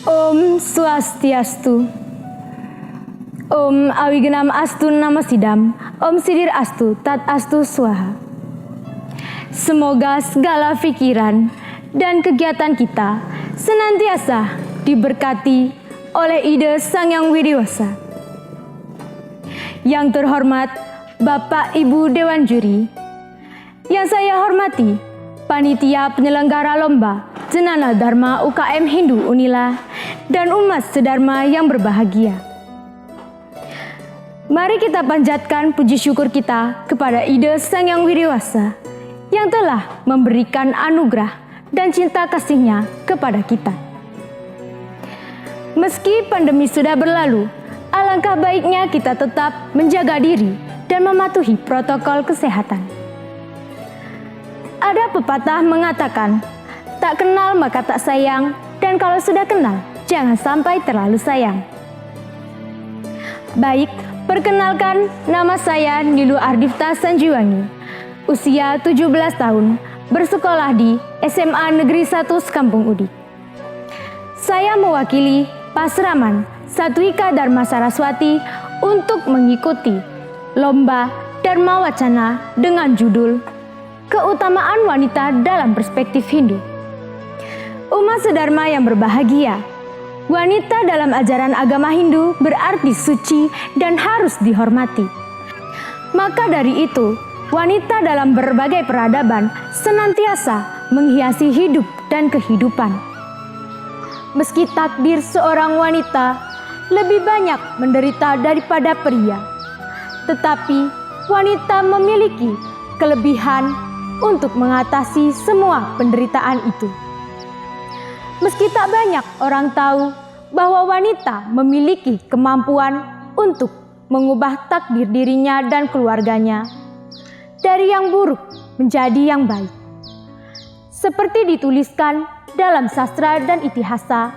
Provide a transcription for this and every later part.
Om Swastiastu. Om Awigenam Astu Namasidam. Om Sidir Astu Tat Astu Swaha. Semoga segala pikiran dan kegiatan kita senantiasa diberkati oleh ide Sang Yang Widiwasa. Yang terhormat Bapak Ibu Dewan Juri, yang saya hormati Panitia Penyelenggara Lomba Jenana Dharma UKM Hindu Unila dan umat sedharma yang berbahagia. Mari kita panjatkan puji syukur kita kepada ide Sang Yang Widiwasa yang telah memberikan anugerah dan cinta kasih-Nya kepada kita. Meski pandemi sudah berlalu, alangkah baiknya kita tetap menjaga diri dan mematuhi protokol kesehatan. Ada pepatah mengatakan, tak kenal maka tak sayang, dan kalau sudah kenal, jangan sampai terlalu sayang. Baik, perkenalkan, nama saya Nilu Ardifta Sanjiwangi, usia 17 tahun, bersekolah di SMA Negeri 1 Sekampung Udik. Saya mewakili Pasraman Satwika Dharma Saraswati untuk mengikuti Lomba Dharma Wacana dengan judul Keutamaan Wanita dalam Perspektif Hindu. Umat sedharma yang berbahagia, wanita dalam ajaran agama Hindu berarti suci dan harus dihormati. Maka dari itu, wanita dalam berbagai peradaban senantiasa menghiasi hidup dan kehidupan. Meski takdir seorang wanita lebih banyak menderita daripada pria, tetapi wanita memiliki kelebihan untuk mengatasi semua penderitaan itu. Meski tak banyak orang tahu bahwa wanita memiliki kemampuan untuk mengubah takdir dirinya dan keluarganya dari yang buruk menjadi yang baik. Seperti dituliskan dalam sastra dan itihasa,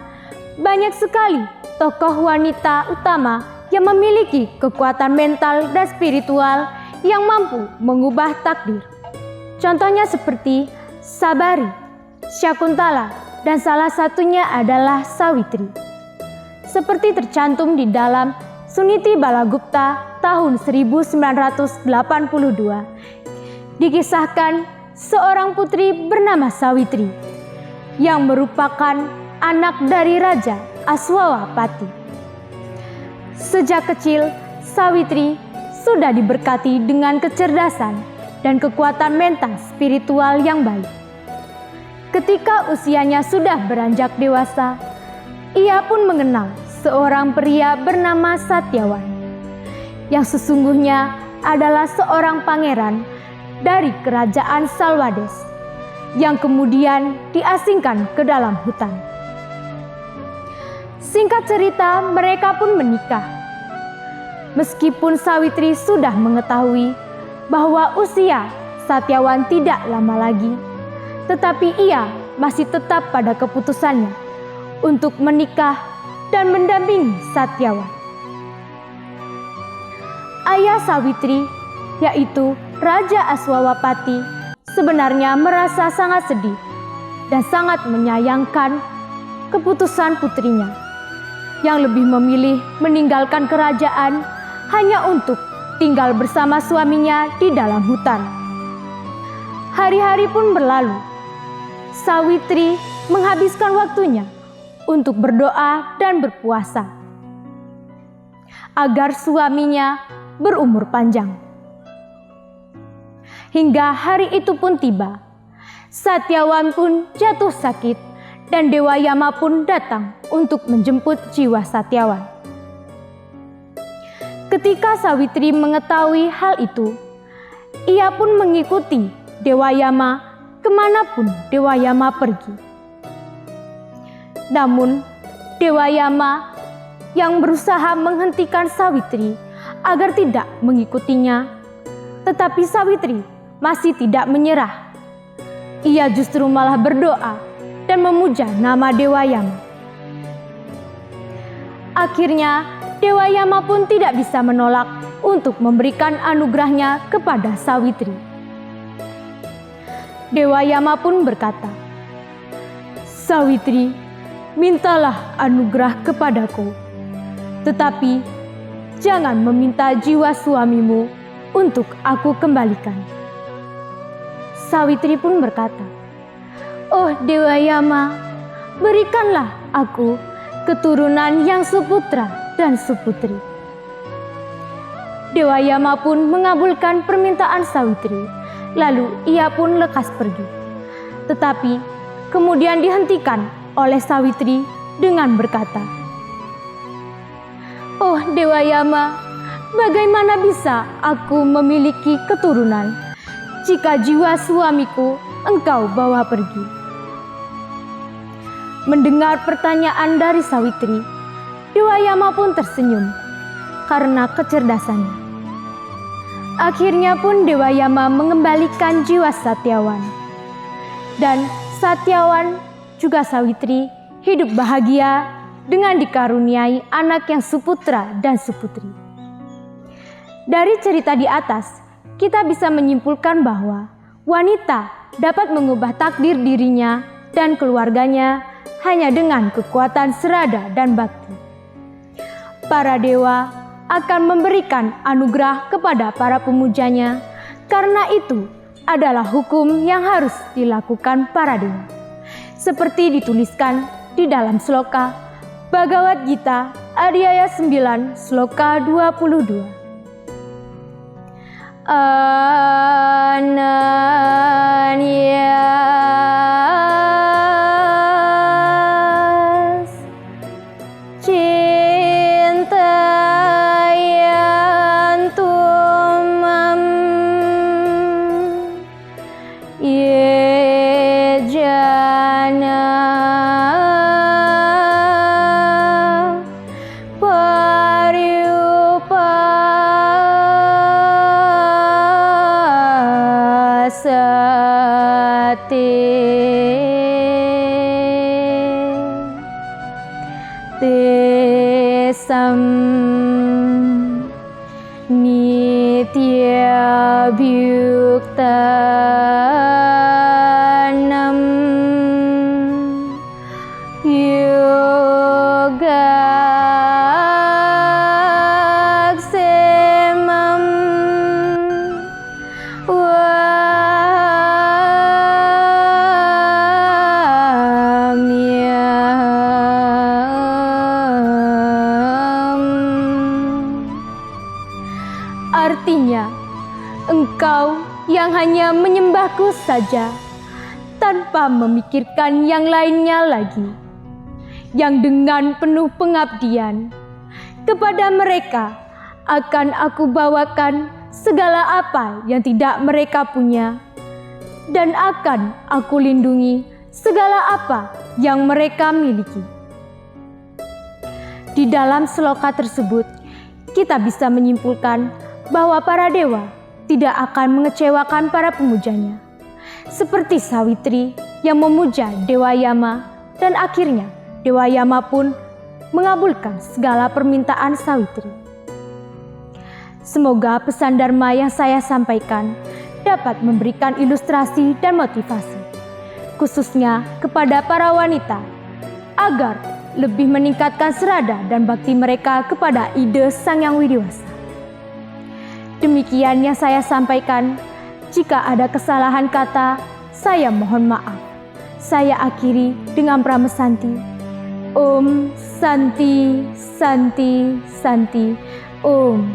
banyak sekali tokoh wanita utama yang memiliki kekuatan mental dan spiritual yang mampu mengubah takdir. Contohnya seperti Sabari, Syakuntala, dan salah satunya adalah Sawitri. Seperti tercantum di dalam Suniti Balagupta tahun 1982, dikisahkan seorang putri bernama Sawitri yang merupakan anak dari Raja Aswawapati. Sejak kecil, Sawitri sudah diberkati dengan kecerdasan dan kekuatan mental spiritual yang baik. Ketika usianya sudah beranjak dewasa, ia pun mengenal seorang pria bernama Satyawan, yang sesungguhnya adalah seorang pangeran dari kerajaan Salwades, yang kemudian diasingkan ke dalam hutan. Singkat cerita, mereka pun menikah. Meskipun Sawitri sudah mengetahui bahwa usia Satyawan tidak lama lagi, tetapi ia masih tetap pada keputusannya untuk menikah dan mendampingi Satyawan. Ayah Sawitri, yaitu Raja Aswawapati, sebenarnya merasa sangat sedih dan sangat menyayangkan keputusan putrinya yang lebih memilih meninggalkan kerajaan hanya untuk tinggal bersama suaminya di dalam hutan. Hari-hari pun berlalu. Sawitri menghabiskan waktunya untuk berdoa dan berpuasa agar suaminya berumur panjang. Hingga hari itu pun tiba. Satyawan pun jatuh sakit dan Dewa Yama pun datang untuk menjemput jiwa Satyawan. Ketika Sawitri mengetahui hal itu, ia pun mengikuti Dewa Yama kemanapun Dewa Yama pergi. Namun, Dewa Yama yang berusaha menghentikan Sawitri agar tidak mengikutinya, tetapi Sawitri masih tidak menyerah. Ia justru malah berdoa dan memuja nama Dewa Yama. Akhirnya, Dewa Yama pun tidak bisa menolak untuk memberikan anugerahnya kepada Sawitri. Dewa Yama pun berkata, "Sawitri, mintalah anugerah kepadaku, tetapi jangan meminta jiwa suamimu untuk aku kembalikan." Sawitri pun berkata, "Oh Dewa Yama, berikanlah aku keturunan yang suputra dan suputri." Dewa Yama pun mengabulkan permintaan Sawitri, lalu ia pun lekas pergi. Tetapi kemudian dihentikan oleh Sawitri dengan berkata, "Oh Dewa Yama, bagaimana bisa aku memiliki keturunan jika jiwa suamiku engkau bawa pergi?" Mendengar pertanyaan dari Sawitri, Dewa Yama pun tersenyum karena kecerdasannya. Akhirnya pun Dewa Yama mengembalikan jiwa Satyawan. Dan Satyawan juga Sawitri hidup bahagia dengan dikaruniai anak yang suputra dan suputri. Dari cerita di atas, kita bisa menyimpulkan bahwa wanita dapat mengubah takdir dirinya dan keluarganya hanya dengan kekuatan serada dan bakti. Para dewa akan memberikan anugerah kepada para pemujanya, karena itu adalah hukum yang harus dilakukan para dewa. Seperti dituliskan di dalam sloka Bhagavad Gita Adhyaya 9 sloka 22. Ananyas cintayantumam ye jana tesam nitya bhuktanam yogaaksemam Artinya, engkau yang hanya menyembahku saja, tanpa memikirkan yang lainnya lagi, yang dengan penuh pengabdian kepada mereka akan aku bawakan segala apa yang tidak mereka punya, dan akan aku lindungi segala apa yang mereka miliki. Di dalam sloka tersebut, kita bisa menyimpulkan bahwa para dewa tidak akan mengecewakan para pemujanya, seperti Sawitri yang memuja Dewa Yama, dan akhirnya Dewa Yama pun mengabulkan segala permintaan Sawitri. Semoga pesan Dharma yang saya sampaikan dapat memberikan ilustrasi dan motivasi, khususnya kepada para wanita, agar lebih meningkatkan serada dan bakti mereka kepada ide Sang Yang Widiwasa. Demikian yang saya sampaikan. Jika ada kesalahan kata, saya mohon maaf. Saya akhiri dengan pramesanti. Om Santi Santi Santi Om.